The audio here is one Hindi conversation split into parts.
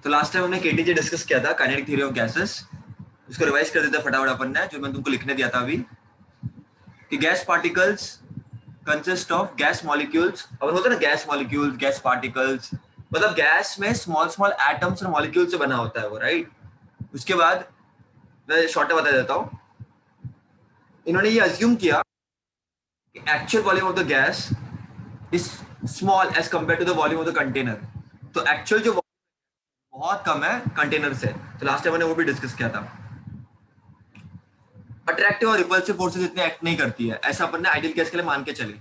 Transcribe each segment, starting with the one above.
तो लास्ट टाइम हमने केटीजे डिस्कस किया था, काइनेटिक थ्योरी ऑफ गैसेस। उसको रिवाइज कर देता फटाफट अपन ने, जो मैंने तुमको लिखने दिया था अभी, कि gas particles consist of gas molecules. अब होता है ना गैस मॉलिक्यूल्स, गैस पार्टिकल्स, मतलब गैस में स्मॉल स्मॉल एटम्स और मॉलिक्यूल से बना होता है वो, राइट। उसके बाद मैं शॉर्ट में बता देता हूँ। इन्होंने ये अज्यूम किया कि actual volume of the gas is small as compare to the volume of the container. तो एक्चुअल जो बहुत कम है कंटेनर से। तो लास्ट टाइम मैंने वो भी डिस्कस किया था। अट्रैक्टिव और रिपल्सिव फोर्सेस इतने एक्ट नहीं करती है, ऐसा अपन ने आइडियल गैस के लिए मान के चले,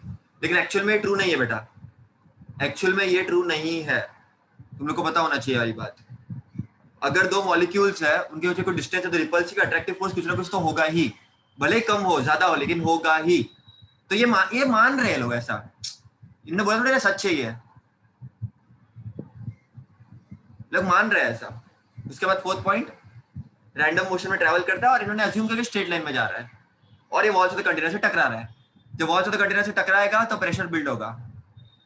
लेकिन एक्चुअल में ट्रू नहीं है बेटा। एक्चुअल में ये ट्रू नहीं है, तुम लोग को पता होना चाहिए वाली बात। अगर दो मॉलिक्यूल्स है, उनके बीच कोई डिस्टेंस है, तो रिपल्सिव अट्रैक्टिव फोर्स कुछ ना कुछ तो होगा ही, भले कम हो ज्यादा हो, लेकिन होगा ही। तो ये मान रहे हैं लोग ऐसा, इन्होंने बोला थोड़ा सच है, ये लोग मान रहे हैं ऐसा। उसके बाद फोर्थ पॉइंट, रैंडम मोशन में ट्रैवल करता है और इन्होंने अज्यूम करके स्ट्रेट लाइन में जा रहा है और ये वॉल से कंटेनर से टकरा रहा है। जब वॉल से कंटेनर से टकराएगा तो प्रेशर बिल्ड होगा,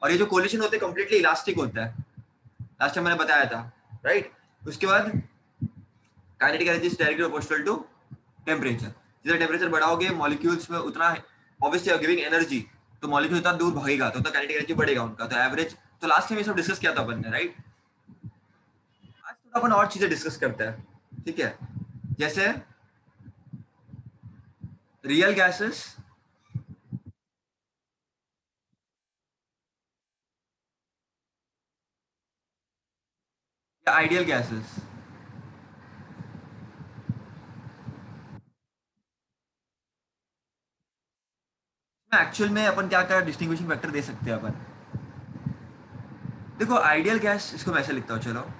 और ये जो कोलिशन होते हैं कंप्लीटली इलास्टिक होता है, लास्ट टाइम मैंने बताया था, राइट। उसके बाद kinetic energy is directly proportional to temperature. जितना टेम्परेचर बढ़ाओगे मॉलिक्यूल्स में, उतना ऑब्वियसली गिविंग एनर्जी, तो मॉलिक्यूल उतना दूर भागेगा तो उतना काइनेटिक एनर्जी बढ़ेगा उनका, तो एवरेज। तो लास्ट टाइम ये सब डिस्कस किया था अपन ने, राइट। आज थोड़ा अपन और चीजें डिस्कस करते हैं, ठीक है। जैसे रियल गैसेस या आइडियल गैसेस। एक्चुअल में अपन क्या क्या डिस्टिंग्विशिंग फैक्टर दे सकते हैं अपन। देखो आइडियल गैस, इसको मैं ऐसे लिखता हूँ, चलो।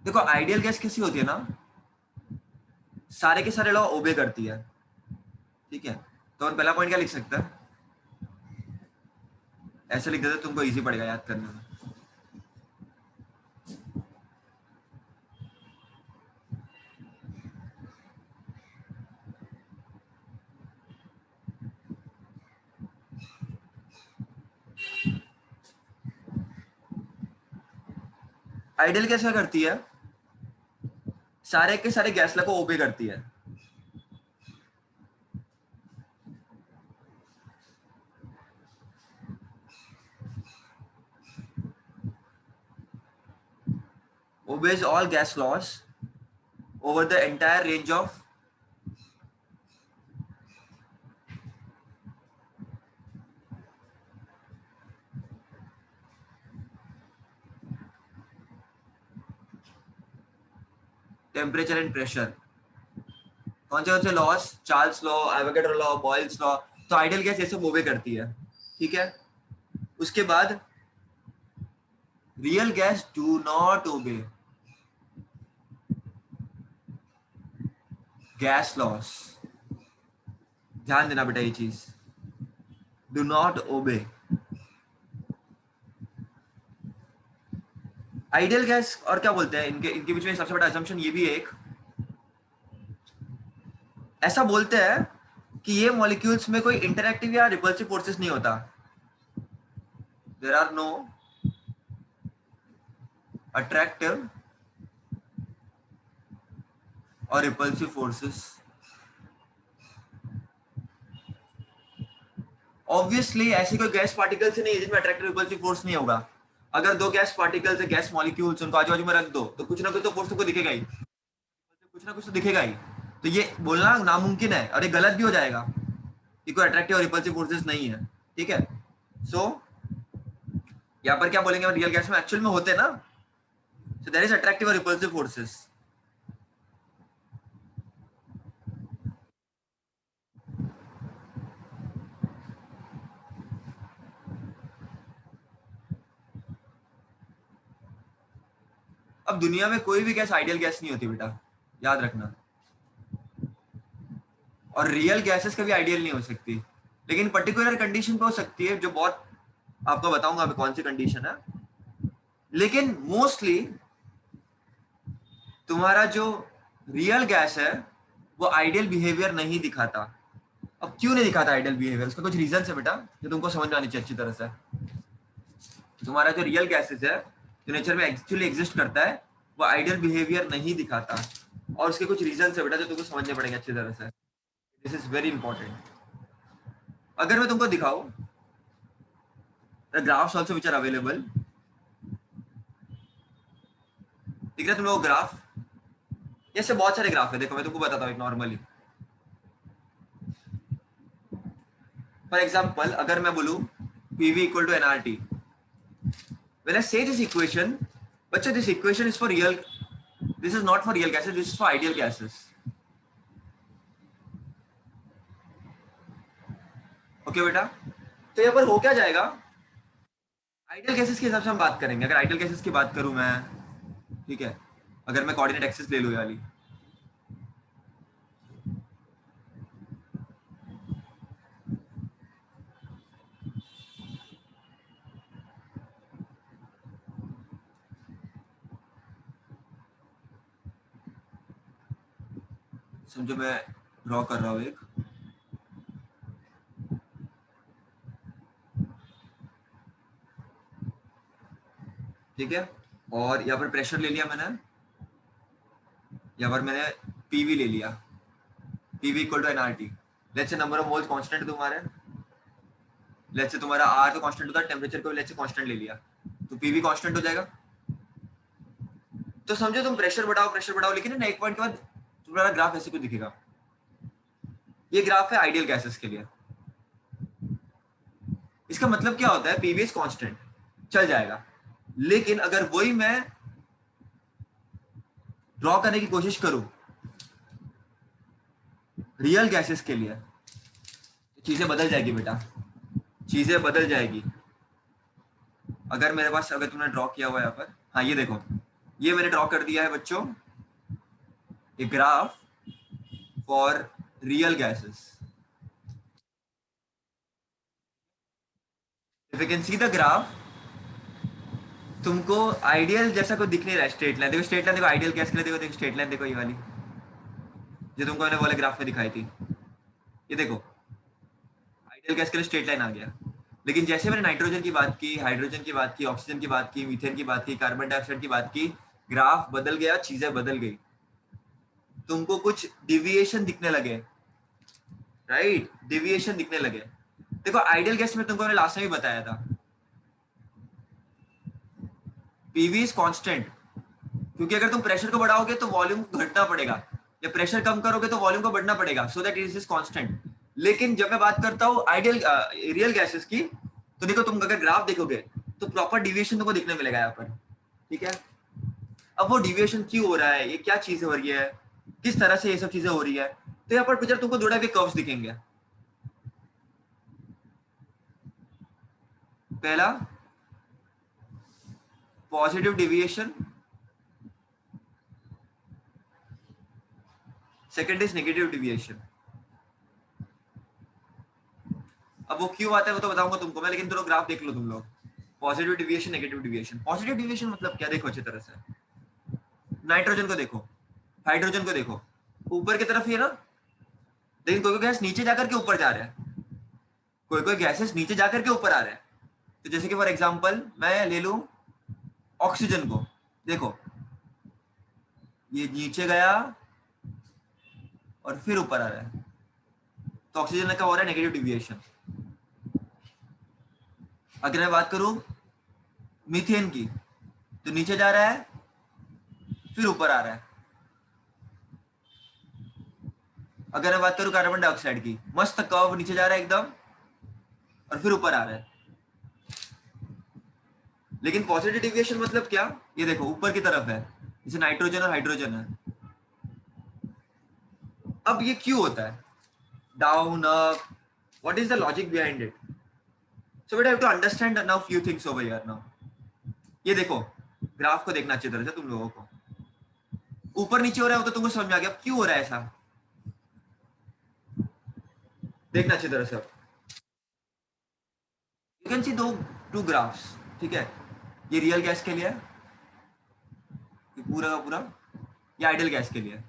देखो आइडियल गैस कैसी होती है ना, सारे के सारे लॉ ओबे करती है, ठीक है। तो अपन पहला पॉइंट क्या लिख सकते हैं, ऐसे लिख देते, तुमको इजी पड़ेगा याद करने में। आइडियल गैस क्या करती है, सारे के सारे गैस लॉ को ओबे करती है। obeys all gas laws over the entire range of temperature and pressure. कौन से loss, Charles law, Avogadro law, Boyle's law. तो आइडियल गैस ये सब ओबे करती है, ठीक है। उसके बाद real gas do not obey gas laws. ध्यान देना बेटा ये चीज, do not obey. Ideal gas और क्या बोलते हैं, इनके इनके बीच में सबसे बड़ा असम्पशन ये भी है एक, ऐसा बोलते हैं कि ये मॉलिक्यूल्स में कोई इंटरएक्टिव या रिपल्सिव फोर्सेस नहीं होता। देयर आर नो अट्रैक्टिव और रिपल्सिव फोर्सेस। ऑब्वियसली ऐसी कोई गैस पार्टिकल से नहीं है जिसमें अट्रैक्टिव रिपल्सिव फोर्स नहीं होगा। अगर दो गैस पार्टिकल्स है, गैस मॉलिक्यूल्स, उनको आजू बाजू में रख दो तो कुछ ना कुछ तो फोर्स तुमको दिखेगा ही, कुछ ना कुछ तो दिखेगा ही। तो ये बोलना नामुमकिन है और ये गलत भी हो जाएगा कि कोई अट्रैक्टिव और रिपल्सिव फोर्सेस नहीं है, ठीक है। सो यहाँ पर क्या बोलेंगे, रियल गैस में एक्चुअल में होते हैं ना, सो देयर इज अट्रैक्टिव और रिपल्सिव फोर्सेस। अब दुनिया में कोई भी गैस आइडियल गैस नहीं होती बेटा, याद रखना। और रियल गैसेस कभी आइडियल नहीं हो सकती, लेकिन पर्टिकुलर कंडीशन पे हो सकती है, जो बहुत आपको बताऊंगा अभी कौन सी कंडीशन है। लेकिन मोस्टली तुम्हारा जो रियल गैस है वो आइडियल बिहेवियर नहीं दिखाता। अब क्यों नहीं दिखाता आइडियल बिहेवियर, उसका कुछ रीजन है बेटा जो तुमको समझ में आनी चाहिए अच्छी तरह से। तुम्हारा जो रियल गैसेस है जो नेचर में एक्चुअली एग्जिस्ट करता है वो आइडियल बिहेवियर नहीं दिखाता, और उसके कुछ रीजन है बेटा जो तुमको समझने पड़ेंगे अच्छी तरह से। This is very important. अगर मैं तुमको दिखाऊं graphs also which are available, दिख रहा है तुम लोग ग्राफ? ऐसे बहुत सारे ग्राफ है, देखो मैं तुमको बताता हूँ एक नॉर्मली। फॉर एग्जाम्पल अगर मैं बोलूं PV equal to NRT, when I say this equation, बच्चों this equation is for real, this is not for real gases, this is for ideal gases. Okay बेटा, तो यहाँ पर हो क्या जाएगा, आइडियल गैसेस के हिसाब से हम बात करेंगे। अगर आइडियल गैसेस की बात करूं मैं, ठीक है, अगर मैं कोऑर्डिनेट एक्सिस ले लूं ये वाली, समझो मैं ड्रॉ कर रहा हूं एक, ठीक है, और यहाँ पर प्रेशर ले लिया मैंने, यहाँ पर मैंने पीवी ले लिया, PV equal to NRT. Let's say number of moles constant है तुम्हारे, लेट्स से तुम्हारा आर तो कांस्टेंट होता है, टेम्परेचर को लेट्स से कांस्टेंट ले लिया, तो पीवी कांस्टेंट हो जाएगा। तो समझो तुम प्रेशर बढ़ाओ, लेकिन ना एक पॉइंट के बाद तुम्हारा ग्राफ ऐसे कुछ दिखेगा। ये ग्राफ है आइडियल गैसेस के लिए। इसका मतलब क्या होता है, पीवी इज कांस्टेंट, चल जाएगा। लेकिन अगर वही मैं ड्रॉ करने की कोशिश करूं रियल गैसेस के लिए, तो चीजें बदल जाएगी बेटा, चीजें बदल जाएगी। अगर मेरे पास, अगर तुमने ड्रॉ किया हुआ यहाँ पर, हाँ ये देखो, ये मैंने ड्रॉ कर दिया है बच्चों, a graph for real gases. If you can see the graph, तुमको आइडियल जैसा कोई दिख नहीं रहा है, स्ट्रेट लाइन देखो, स्ट्रेट लाइन देखो, आइडियल गैस के लिए देखो, देखो स्ट्रेट लाइन देखो, ये वाली जो तुमको मैंने वाले ग्राफ में दिखाई थी, ये देखो आइडियल गैस के लिए स्ट्रेट लाइन आ गया। लेकिन जैसे मैंने नाइट्रोजन की बात की, हाइड्रोजन की बात की, ऑक्सीजन की बात की, मीथेन की बात की, कार्बन डाइऑक्साइड की बात की, ग्राफ बदल गया, चीजें बदल गई, तुमको कुछ डिविएशन दिखने लगे, राइट, डिविएशन दिखने लगे। देखो आइडियल गैस में तुमको मैंने लास्ट में भी बताया था, पीवी इज कांस्टेंट, क्योंकि अगर तुम प्रेशर को बढ़ाओगे तो वॉल्यूम घटना पड़ेगा, या प्रेशर कम करोगे तो वॉल्यूम को बढ़ना पड़ेगा, so that it is constant. लेकिन जब मैं बात करता हूँ आइडियल रियल गैसेस की, तो देखो तुम अगर ग्राफ देखोगे तो प्रॉपर डिविएशन तुमको दिखने मिलेगा यहाँ पर, ठीक है। अब वो डिविएशन क्यों हो रहा है, ये क्या चीज हो रही है, किस तरह से ये सब चीजें हो रही है, तो यहाँ पर पिक्चर तुमको दो टाइप के कर्व्स दिखेंगे। पहला positive deviation, second is negative deviation. अब वो क्यों आता है वो तो बताऊंगा तुमको मैं, लेकिन दोनों ग्राफ देख लो तुम लोग, positive deviation, negative deviation. Positive deviation मतलब क्या, देखो अच्छी तरह से, नाइट्रोजन को देखो, हाइड्रोजन को देखो, ऊपर की तरफ ही है ना, लेकिन कोई कोई गैस नीचे जाकर के ऊपर जा रहा है, कोई कोई गैसेस नीचे जाकर के ऊपर आ रहे हैं। तो जैसे कि फॉर एग्जांपल मैं ले लूं ऑक्सीजन को, देखो ये नीचे गया और फिर ऊपर आ रहा है, तो ऑक्सीजन का हो रहा है नेगेटिव डिविएशन। अगर मैं बात करूं मीथेन की, तो नीचे जा रहा है फिर ऊपर आ रहा है। अगर मैं बात करूं कार्बन डाइऑक्साइड की, मस्त कर्व, नीचे जा रहा है एकदम और फिर ऊपर आ रहा है। लेकिन पॉजिटिव डिविएशन मतलब क्या, ये देखो ऊपर की तरफ है, जैसे नाइट्रोजन और हाइड्रोजन है। अब ये क्यों होता है, down up, what is the logic behind it? So बेटा, have to understand now few things over here now. ये देखो ग्राफ को देखना अच्छी तरह से तुम लोगों को, ऊपर नीचे हो रहा है वो तो तुमको समझ में आ गया, क्यों हो रहा है ऐसा, देखना अच्छी तरह से। यू कैन सी दो टू ग्राफ्स, ठीक है, ये रियल गैस के लिए, ये पूरा का पूरा, ये आइडियल गैस के लिए।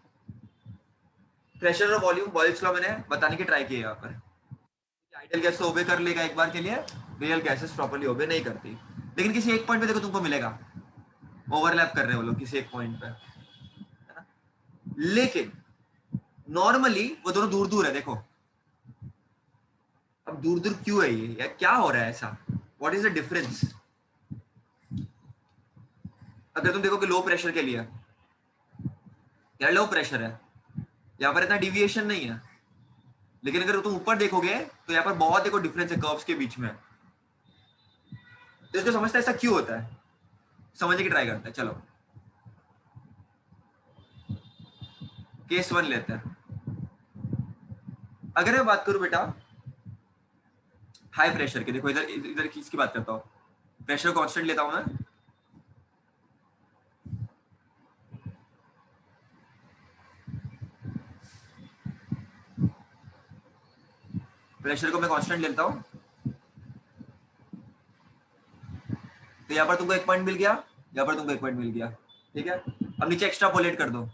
प्रेशर और वॉल्यूम, बॉयल्स लॉ मैंने बताने की ट्राई किया यहाँ पर, आइडियल गैस तो ओबे कर लेगा एक बार के लिए, रियल गैसेस प्रॉपर्ली ओबे नहीं करती। लेकिन किसी एक पॉइंट पे देखो तुमको मिलेगा ओवरलैप कर रहे हैं वो लोग किसी एक पॉइंट पे, है ना? लेकिन नॉर्मली वो दोनों दूर दूर है। देखो अब दूर दूर क्यों है ये, या क्या हो रहा है ऐसा, व्हाट इज द डिफरेंस? अगर तुम देखो कि लो प्रेशर के लिए यार लो प्रेशर है, यहाँ पर इतना डिविएशन नहीं है, लेकिन अगर तुम ऊपर देखोगे तो यहाँ पर बहुत देखो डिफरेंस है कर्व्स के बीच में। तो इसको समझता है ऐसा क्यों होता है, समझने की ट्राई करते हैं। चलो केस 1 लेते हैं। अगर मैं बात करूं बेटा हाई प्रेशर की, देखो इधर इधर किसकी बात करता हूँ, प्रेशर कांस्टेंट लेता हूं मैं, प्रेशर को मैं कांस्टेंट लेता हूं। तो यहाँ पर तुमको एक पॉइंट मिल गया, यहाँ पर तुमको एक पॉइंट मिल गया, ठीक है। अब नीचे एक्स्ट्रापोलेट कर दो,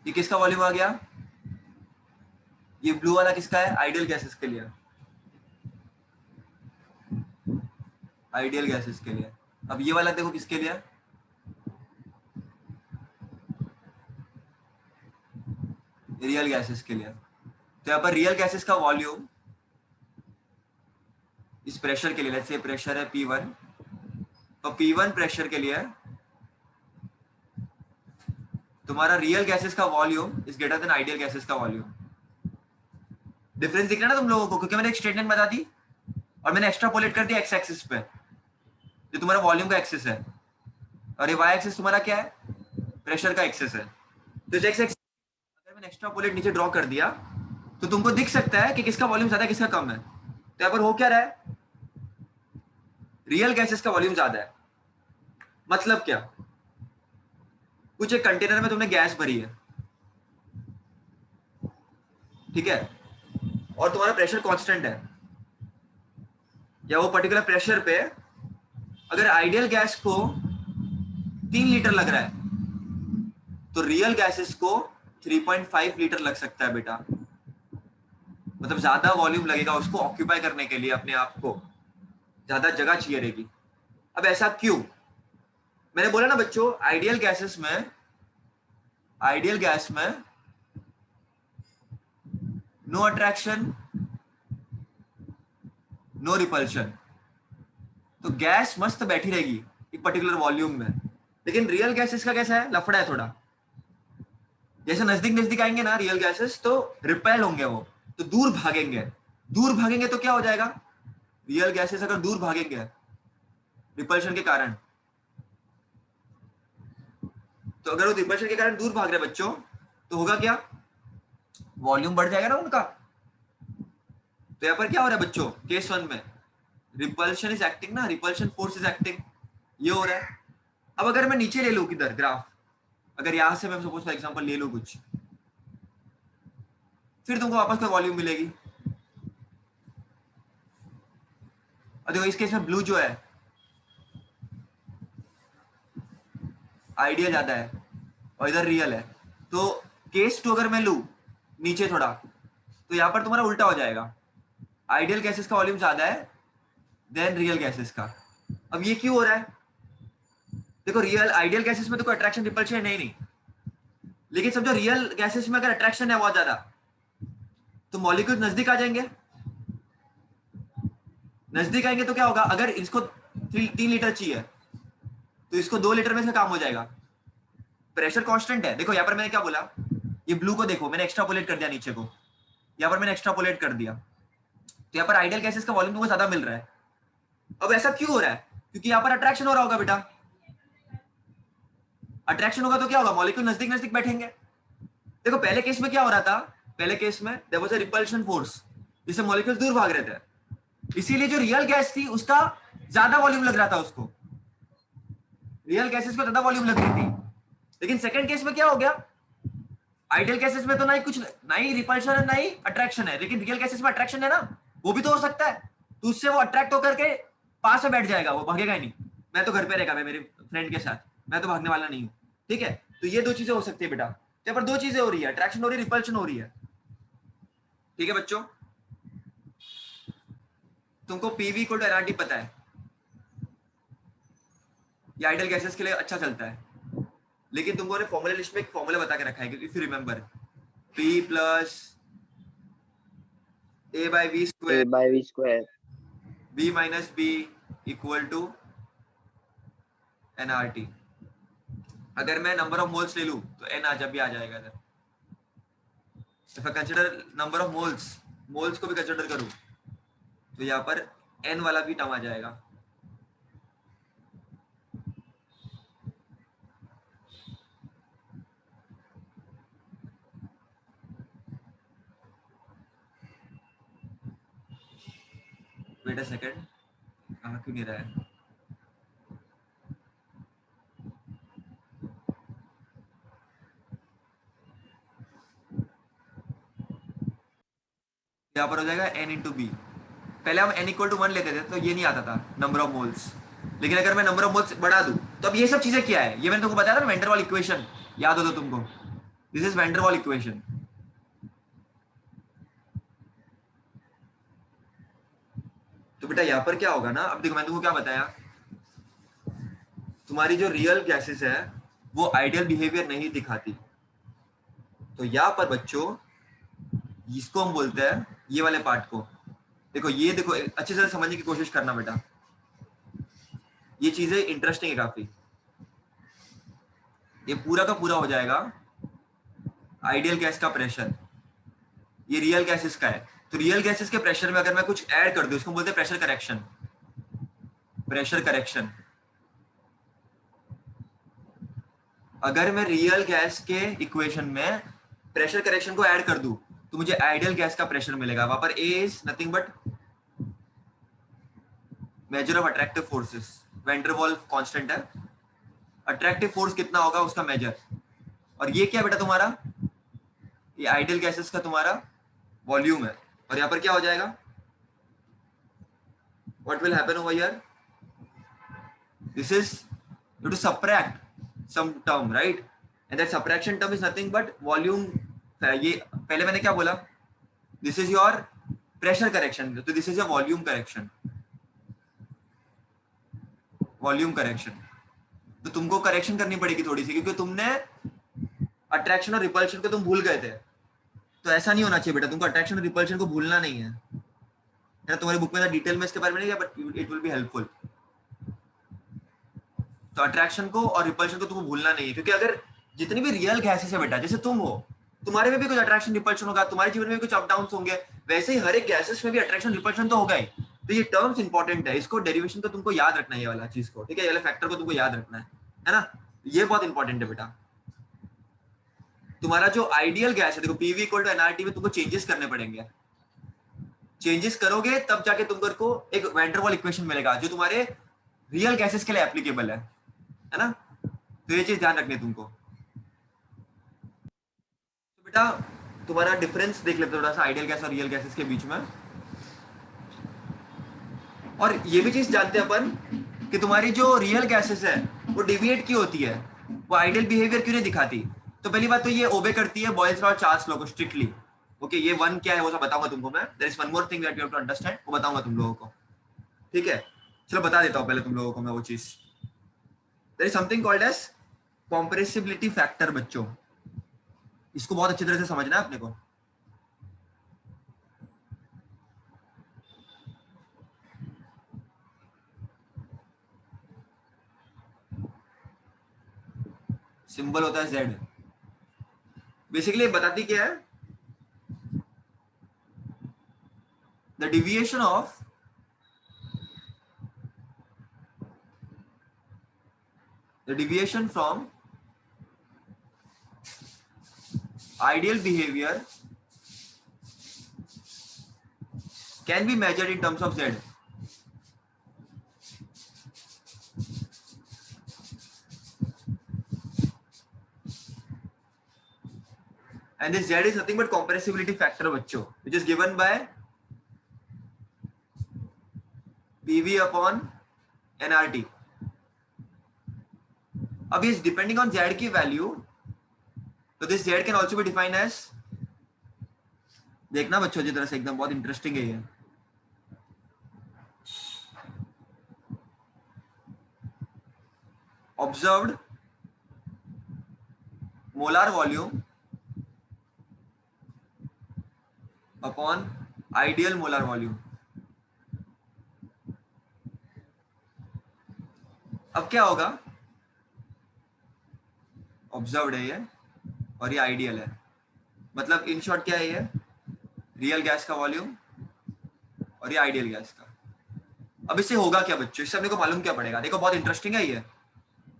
ये किसका वॉल्यूम आ गया, ये ब्लू वाला किसका है, आइडियल गैसेस के लिए, आइडियल गैसेस के लिए। अब ये वाला देखो किसके लिए, रियल गैसेस के लिए। तो यहाँ पर रियल गैसेस का वॉल्यूम इस प्रेशर के लिए, लेट्स से प्रेशर है P1, तो P1 प्रेशर के लिए तुम्हारा रियल गैसेस का volume is greater than ideal gases का वॉल्यूम। डिफरेंस दिख रहा है ना तुम लोगों को, क्योंकि मैंने एक स्टेटमेंट बता दी और मैंने एक्स्ट्रापोलेट कर दिया एक्स एक्सिस पे, जो तुम्हारा वॉल्यूम का एक्सिस है, और ये वाई एक्सिस तुम्हारा क्या है, प्रेशर का एक्सिस है। तो इस एक्स एक्सिस अगर मैंने एक्स्ट्रापोलेट नीचे ड्रॉ कर दिया तो तुमको दिख सकता है कि किसका वॉल्यूम ज्यादा है किसका कम है। तो यहाँ पर हो क्या रहा है, रियल गैसेस का वॉल्यूम ज्यादा है। मतलब क्या, कुछ एक कंटेनर में तुमने गैस भरी है, ठीक है, और तुम्हारा प्रेशर कांस्टेंट है, या वो पर्टिकुलर प्रेशर पे अगर आइडियल गैस को 3 लीटर लग रहा है तो रियल गैसेस को 3.5 लीटर लग सकता है बेटा। मतलब ज्यादा वॉल्यूम लगेगा उसको ऑक्यूपाई करने के लिए, अपने आप को ज्यादा जगह चाहिए रहेगी। अब ऐसा क्यों, मैंने बोला ना बच्चों, आइडियल गैसेस में, आइडियल गैस में नो अट्रैक्शन नो रिपल्शन, तो गैस मस्त बैठी रहेगी एक पर्टिकुलर वॉल्यूम में। लेकिन रियल गैसेस का कैसा है, लफड़ा है थोड़ा, जैसे नजदीक नजदीक आएंगे ना रियल गैसेस तो रिपेल होंगे, वो तो दूर भागेंगे, दूर भागेंगे तो क्या हो जाएगा, रियल गैसेस अगर दूर भागेंगे रिपल्शन के कारण, तो अगर वो रिपल्शन के कारण दूर भाग रहे बच्चों तो होगा क्या, वॉल्यूम बढ़ जाएगा ना उनका। तो यहाँ पर क्या हो रहा है बच्चों, केस 1 में रिपल्शन इज एक्टिंग ना, रिपल्शन फोर्स इज एक्टिंग, ये हो रहा है। अब अगर मैं नीचे ले लूं किधर ग्राफ, अगर यहां से मैं सपोज फॉर एग्जांपल ले लूं कुछ, फिर तुमको वापस कोई वॉल्यूम मिलेगी। और देखो इस केस में ब्लू जो है आइडियल ज्यादा है और इधर रियल है, तो केस 2 अगर मैं लूं नीचे थोड़ा, तो यहां पर तुम्हारा उल्टा हो जाएगा, आइडियल गैसेस का वॉल्यूम ज्यादा है देन रियल गैसेस का। अब ये क्यों हो रहा है, देखो रियल आइडियल गैसेस में तो कोई अट्रैक्शन रिपल्शन है नहीं, लेकिन समझो रियल गैसेस में अगर अट्रैक्शन है बहुत ज्यादा तो मॉलिक्यूल नजदीक आ जाएंगे, नजदीक आएंगे तो क्या होगा, अगर इसको 3 लीटर चाहिए तो इसको 2 लीटर में से काम हो जाएगा। प्रेशर कांस्टेंट है, देखो यहाँ पर मैंने क्या बोला, ये ब्लू को देखो मैंने एक्स्ट्रापोलेट कर दिया नीचे को, यहाँ पर मैंने एक्स्ट्रापोलेट कर दिया, तो यहाँ पर आइडियल गैसेस का वॉल्यूम तुमको ज्यादा मिल रहा है। अब ऐसा क्यों हो रहा है, क्योंकि यहाँ पर अट्रैक्शन हो रहा होगा बेटा, अट्रैक्शन होगा तो क्या होगा, मॉलिक्यूल नजदीक नजदीक बैठेंगे। देखो पहले केस में क्या हो रहा था, पहले केस में there was a repulsion force जिससे मॉलिक्यूल दूर भाग रहे थे, इसीलिए जो रियल गैस थी उसका ज्यादा वॉल्यूम लग रहा था उसको, रियल गैसेस को ज्यादा वॉल्यूम लग रही थी। लेकिन सेकंड केस में क्या हो गया, आइडियल गैसेस में तो ना ही कुछ, ना ही रिपल्शन है ना ही अट्रैक्शन है, लेकिन रियल गैसेस में अट्रैक्शन है ना, वो भी तो हो सकता है, तो उससे वो अट्रैक्ट होकर के पास में बैठ जाएगा, वो भागेगा ही नहीं। मैं तो घर पे रहेगा, मैं मेरे फ्रेंड के साथ, मैं तो भागने वाला नहीं हूँ, ठीक है। तो ये 2 चीजें हो सकती है बेटा, यहाँ पर 2 चीजें हो रही है, अट्रैक्शन हो रही है, रिपल्शन हो रही है, ठीक है बच्चों। तुमको पीवी इक्वल टू एनआरटी पता है, ये आइडियल गैसेस के लिए अच्छा चलता है, लेकिन तुमको ने फॉर्मूला लिस्ट में एक फॉर्मूला बता के रखा है, if you remember, P plus A by V square B minus B equal to NRT. अगर मैं नंबर ऑफ मोल्स ले लूं तो एन जब भी आ जाएगा इधर। If I consider number of moles को भी कंसीडर करूं तो यहाँ पर एन वाला भी टर्म आ जाएगा। वेट अ सेकंड, क्यों नहीं रहा है? यहाँ पर हो जाएगा n इंटू बी। पहले हम n इक्वल टू 1 लेते थे तो ये नहीं आता था नंबर ऑफ मोल्स, लेकिन अगर मैं नंबर ऑफ मोल्स बढ़ा दूं तो अब ये सब चीजें क्या है, ये मैंने तुमको बताया था ना, वेंडर वाल इक्वेशन, याद हो तो तुमको, दिस इज वेंडर वाल इक्वेशन। तो बेटा यहाँ पर क्या होगा ना, अब देखो मैंने तुमको क्या बताया, तुम्हारी जो रियल गैसेस है वो आइडियल बिहेवियर नहीं दिखाती। तो यहाँ पर बच्चों इसको हम बोलते हैं, ये वाले पार्ट को देखो, ये देखो अच्छे से समझने की कोशिश करना बेटा, ये चीजें इंटरेस्टिंग है काफी। ये पूरा का पूरा हो जाएगा आइडियल गैस का प्रेशर, ये रियल गैसेस का है। तो रियल गैसेस के प्रेशर में अगर मैं कुछ ऐड कर दूं, इसको बोलते हैं प्रेशर करेक्शन। प्रेशर करेक्शन, अगर मैं रियल गैस के इक्वेशन में प्रेशर करेक्शन को ऐड कर दूं तो मुझे आइडियल गैस का प्रेशर मिलेगा। वहां पर A is nothing but measure of attractive forces, van der Waals constant है, अट्रैक्टिव फोर्स कितना होगा उसका मेजर। और ये क्या बेटा तुम्हारा, ये आइडियल गैसेस का तुम्हारा वॉल्यूम है। और यहाँ पर क्या हो जाएगा, what will happen over here, this is you to subtract some term, right, and that subtraction term is nothing but volume. ये पहले मैंने क्या बोला, this is your pressure correction, तो this is your volume correction, volume correction. तो तुमको करेक्शन करनी पड़ेगी थोड़ी सी, क्योंकि तुमने अट्रैक्शन और रिपल्शन को तुम भूल गए थे। तो ऐसा नहीं होना चाहिए बेटा, तुमको अट्रैक्शन और रिपल्शन को भूलना नहीं है। तुम्हारी बुक में डिटेल में इसके बारे में नहीं है, but it will be helpful. तो अट्रैक्शन को और रिपल्शन को तुमको भूलना नहीं है, क्योंकि अगर जितनी भी रियल गैसेस है बेटा, जैसे तुम हो, तुम्हारे में भी कुछ अट्रैक्शन रिपल्शन होगा, तुम्हारे जीवन में भी कुछ अप डाउन होंगे, वैसे ही हर एक गैसेस में भी अट्रैक्शन रिपल्शन तो होगा ही। तो ये टर्म्स इंपॉर्टेंट है, इसको डेरिवेशन को तुमको याद रखना है, ये वाला चीज को, ठीक है, ये वाला फैक्टर को तुमको याद रखना है ना, ये बहुत इंपॉर्टेंट है बेटा। तुम्हारा जो आइडियल गैस है, देखो पीवी इक्वल टू एनआरटी में तुमको चेंजेस करने पड़ेंगे, चेंजेस करोगे तब जाके तुमको एक वैन डर वाल इक्वेशन मिलेगा जो तुम्हारे रियल गैसेस के लिए एप्लीकेबल है ना। तो ये चीज ध्यान रखनी है तुमको। तो बेटा तुम्हारा डिफरेंस देख लेते थोड़ा सा आइडियल गैस और रियल गैसेस के बीच में। और ये भी चीज जानते हैं अपन कि तुम्हारी जो रियल गैसेस है वो डिविएट क्यों होती है, वो आइडियल बिहेवियर क्यों नहीं दिखाती। तो पहली बात तो ये ओबे करती है बॉयल्स लॉ और चार्ल्स लॉ को स्ट्रिक्टली। ओके, ये वन क्या है वो सब बताऊंगा तुमको मैं, there is one more thing that you have to understand, वो बताऊंगा तुम लोगों को, ठीक है। चलो बता देता हूं पहले तुम लोगों को मैं वो चीज। There is something called as compressibility factor बच्चों, इसको बहुत अच्छी तरह से समझना है अपने को। सिंबल होता है जेड, बेसिकली बताती क्या है, the deviation of the deviation from ideal behavior can be measured in terms of Z. And this Z is nothing but compressibility factor बच्चों, which is given by PV upon nRT. अब इस डिपेंडिंग ऑन Z की वैल्यू, तो this Z can also be defined as, देखना बच्चों अच्छी तरह से एकदम, बहुत इंटरेस्टिंग है ये। Observed molar volume upon ideal molar volume. अब क्या होगा, ऑब्जर्व्ड है ये और ये आइडियल है, मतलब इन शॉर्ट क्या है, ये रियल गैस का वॉल्यूम और ये आइडियल गैस का। अब इससे होगा क्या बच्चों, इससे अपने को मालूम क्या पड़ेगा, देखो बहुत इंटरेस्टिंग है ये।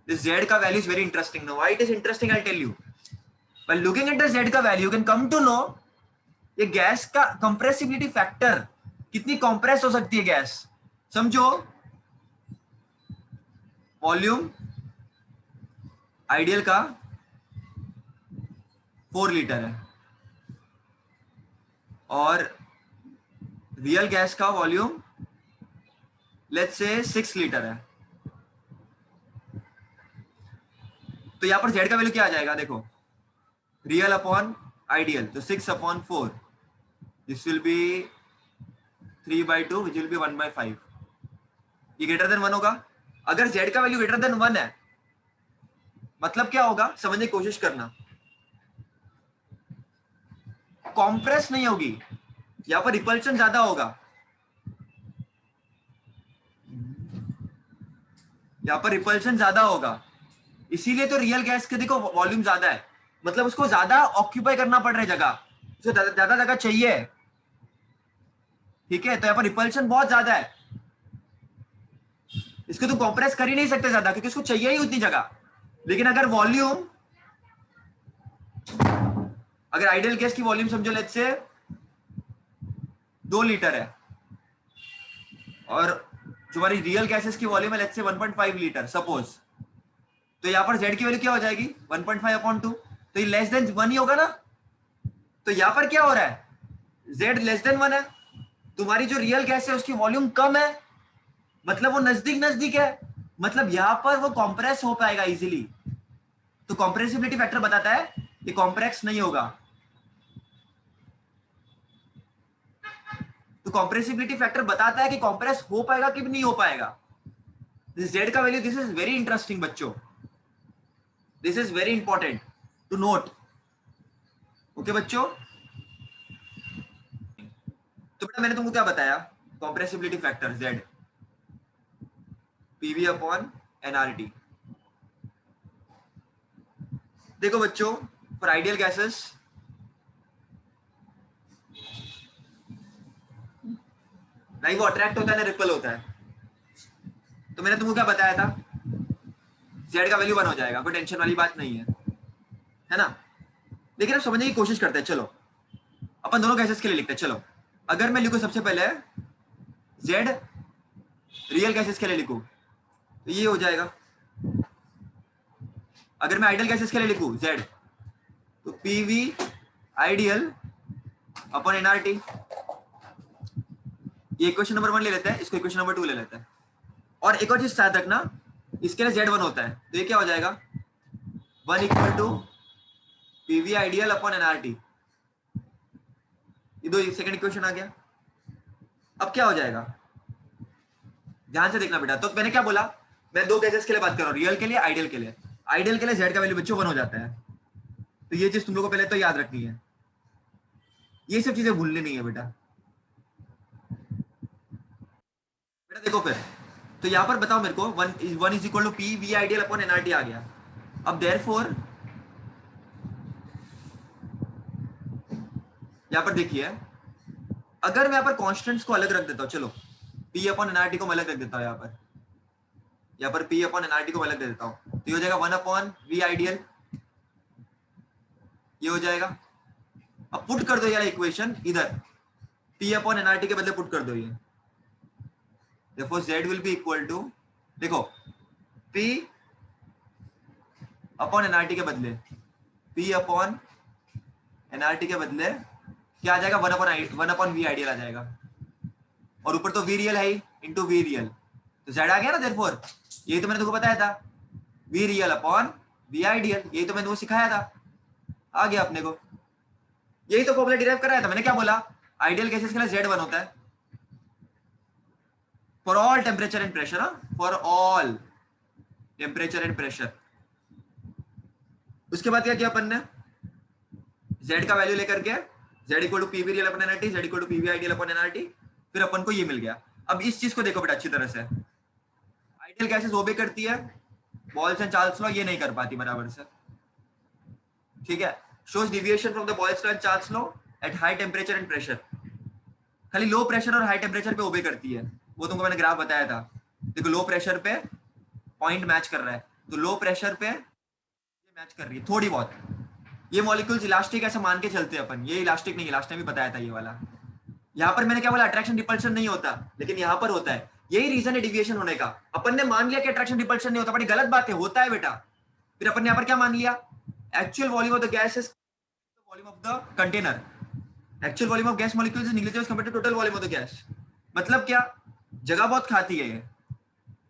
दिस z का value is very interesting. No why it is interesting, I tell you. When looking at the z का value you can come to know ये गैस का कंप्रेसिबिलिटी फैक्टर, कितनी कंप्रेस हो सकती है गैस। समझो वॉल्यूम आइडियल का 4 लीटर है और रियल गैस का वॉल्यूम लेट्स से 6 लीटर है। तो यहां पर z का वैल्यू क्या आ जाएगा, देखो रियल अपॉन आइडियल, तो 6/4, this will be 3/2 which will be 1/5। ये ग्रेटर देन 1 होगा। अगर z का वैल्यू ग्रेटर देन 1 है मतलब क्या होगा, समझने की कोशिश करना, कॉम्प्रेस नहीं होगी, यहां पर रिपल्शन ज्यादा होगा, यहां पर रिपल्शन ज्यादा होगा, इसीलिए तो रियल गैस के देखो वॉल्यूम ज्यादा है, मतलब उसको ज्यादा ऑक्यूपाई करना पड़ रहा है जगह, उसे ज्यादा जगह चाहिए, ठीक है। तो यहाँ पर रिपल्शन बहुत ज्यादा है, इसको तुम कॉम्प्रेस कर ही नहीं सकते ज्यादा क्योंकि उसको चाहिए ही उतनी जगह। लेकिन अगर वॉल्यूम, अगर आइडियल गैस की वॉल्यूम समझो लेट्स से 2 लीटर है और तुम्हारी रियल गैसेस की वॉल्यूम है लेट्स से 1.5 लीटर सपोज, तो यहां पर z की वैल्यू क्या हो जाएगी 1.5/2, तो ये लेस देन 1 ही होगा ना। तो यहां पर क्या हो रहा है, z लेस देन 1 है, तुम्हारी जो रियल गैस है उसकी वॉल्यूम कम है, मतलब वो नजदीक नजदीक है, मतलब यहां पर वो कॉम्प्रेस हो पाएगा इजीली। तो कॉम्प्रेसिबिलिटी फैक्टर बताता है कि कॉम्प्रेस नहीं होगा। तो कॉम्प्रेसिबिलिटी फैक्टर बताता है कि कॉम्प्रेस हो पाएगा कि नहीं हो पाएगा। दिस z का value, this is very interesting बच्चों, this is very important to note. Okay बच्चों, तो बेटा मैंने तुमको क्या बताया, compressibility factor z PV upon NRT. देखो बच्चों फॉर आइडियल गैसेस नहीं वो अट्रैक्ट होता है ना रिपल होता है, तो मैंने तुमको क्या बताया था, z का वैल्यू 1 हो जाएगा, कोई टेंशन वाली बात नहीं है ना। लेकिन अब समझने की कोशिश करते हैं, चलो अपन दोनों गैसेस के लिए लिखते हैं। चलो अगर मैं लिखूं सबसे पहले z रियल गैसेस के लिए लिखूं तो ये हो जाएगा, अगर मैं आइडियल गैसेस के लिए लिखूं z तो पीवी आइडियल अपॉन एनआरटी। ये इक्वेशन नंबर 1 ले लेते हैं, इसको इक्वेशन नंबर 2 ले लेते हैं। और एक और चीज याद रखना, इसके लिए z1 होता है तो ये क्या हो जाएगा 1 equal to PV ideal upon NRT. ये दो सेकंड इक्वेशन आ गया। अब क्या हो जाएगा, ध्यान से देखना बेटा, तो मैंने क्या बोला, मैं दो गैसेस के लिए बात कर रहा हूँ, रियल के लिए आइडियल के लिए। आइडियल के लिए z का वैल्यू बच्चों 1 हो जाता है, तो ये चीज तुम लोगों को पहले तो याद रखनी है, ये सब चीजें भूलनी नहीं है बेटा। बेटा देखो फिर, तो यहां पर बताओ मेरे को 1 is equal to P V ideal upon NRT आ गया। अब देयरफॉर यहां पर देखिए, अगर मैं यहां पर कांस्टेंट्स को अलग रख देता हूं, चलो पी अपॉन एनआरटी को मैं अलग रख देता हूं, यहाँ पर पी अपॉन एनआरटी को मैं अलग दे देता हूं, तो ये हो जाएगा 1 अपॉन वी आइडियल, ये हो जाएगा। अब पुट कर दो यार इक्वेशन इधर, पी अपॉन एनआरटी के बदले पुट कर दो ये, therefore z will be equal to, देखो p अपॉन एनआरटी के बदले, p अपॉन एनआरटी के बदले क्या आ जाएगा 1 अपॉन वी आइडियल आ जाएगा, और ऊपर तो वी रियल है ही इंटू वी रियल, तो z आ गया ना। देयरफॉर यही तो मैंने तुमको बताया था, V real upon V ideal, यही तो मैंने तुमको सिखाया था, आ गया अपने को, यही तो फॉर्मूला डिराइव कराया था। मैंने क्या बोला, आइडियल गैसेस के लिए z1 होता है for all temperature and pressure, for all temperature and pressure. उसके बाद क्या किया अपन ने, z का वैल्यू लेकर के z equal to PV real upon NRT, z equal to PV ideal upon NRT, फिर अपन को ये मिल गया। अब इस चीज को देखो बेटा अच्छी तरह से, आइडियल गैसेस ओबे करती है, बॉयल्स एंड चार्ल्स लॉ ये नहीं कर पाती बराबर से, ठीक है। Shows deviation from the Boyle's law and Charles law at high temperature and pressure, खाली लो प्रेशर और हाई टेम्परेचर पे ओबे करती है, वो तुमको मैंने ग्राफ बताया था। देखो लो प्रेशर पे पॉइंट मैच कर रहा है, तो लो प्रेशर पे मैच कर रही है थोड़ी बहुत। ये मॉलिक्यूल्स इलास्टिक ऐसा मान के चलते हैं अपन, ये इलास्टिक नहीं, लास्ट टाइम भी बताया था ये वाला। यहाँ पर मैंने क्या बोला, अट्रैक्शन रिपल्शन नहीं होता, लेकिन यहाँ पर होता है। यही रीजन है डिविएशन होने का। अपन ने मान लिया कि अट्रैक्शन रिपल्शन नहीं होता, बड़ी गलत बात है, होता है बेटा। फिर अपन ने यहाँ पर क्या मान लिया, actual volume of the gas is volume of the container, actual volume of gas molecules is negligible compared to total volume of the gas. मतलब क्या, जगह बहुत खाती है ये,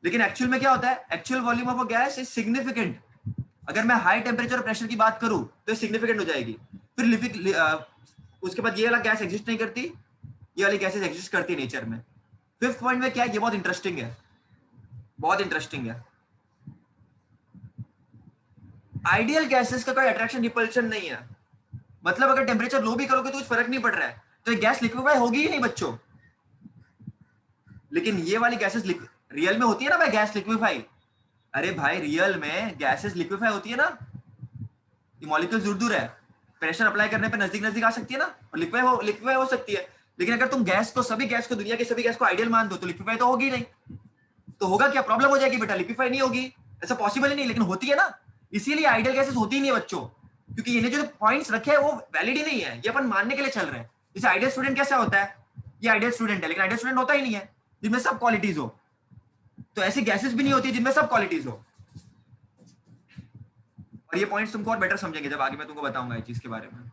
लेकिन एक्चुअल में क्या होता है, actual volume of a gas is significant. अगर मैं हाई टेम्परेचर और प्रेशर की बात करूं तो सिग्निफिकेंट हो जाएगी। फिर उसके बाद ये वाला गैस एग्जिस्ट नहीं करती, ये वाली गैसेस एग्जिस्ट करती है नेचर में। फिफ्थ पॉइंट में क्या है, ये बहुत इंटरेस्टिंग है, बहुत इंटरेस्टिंग है। आइडियल गैसेस का कोई अट्रैक्शन रिपल्शन नहीं है, मतलब अगर टेम्परेचर लो भी करोगे तो कुछ फर्क नहीं पड़ रहा है, तो ये गैस लिक्विफाई होगी ही नहीं बच्चों। लेकिन ये वाली गैसेस रियल में होती है ना भाई गैस लिक्विफाई, अरे भाई रियल में गैसेस लिक्विफाई होती है ना, ये मॉलिक्यूल दूर दूर है, प्रेशर अप्लाई करने पे नजदीक नजदीक आ सकती है ना, और लिक्विफाई हो सकती है। लेकिन अगर तुम गैस को, सभी गैस को, दुनिया के सभी गैस को आइडियल मान दो तो लिक्विफाई तो होगी नहीं, तो होगा क्या, प्रॉब्लम हो जाएगी बेटा, लिक्विफाई नहीं होगी, ऐसा पॉसिबल ही नहीं, लेकिन होती है ना। इसीलिए आइडियल गैसेस होती ही नहीं है बच्चों, क्योंकि इन्हें जो पॉइंट्स रखे हैं वो वैलिड ही नहीं है, ये अपन मानने के लिए चल रहे हैं। जैसे आइडियल स्टूडेंट कैसा होता है, ये आइडियल स्टूडेंट है, लेकिन आइडियल स्टूडेंट होता ही नहीं है जिनमें सब क्वालिटीज हो, तो ऐसी गैसेस भी नहीं होती जिनमें सब क्वालिटीज हो। और ये पॉइंट्स तुमको और बेटर समझेंगे जब आगे मैं तुमको बताऊंगा इस चीज के बारे में।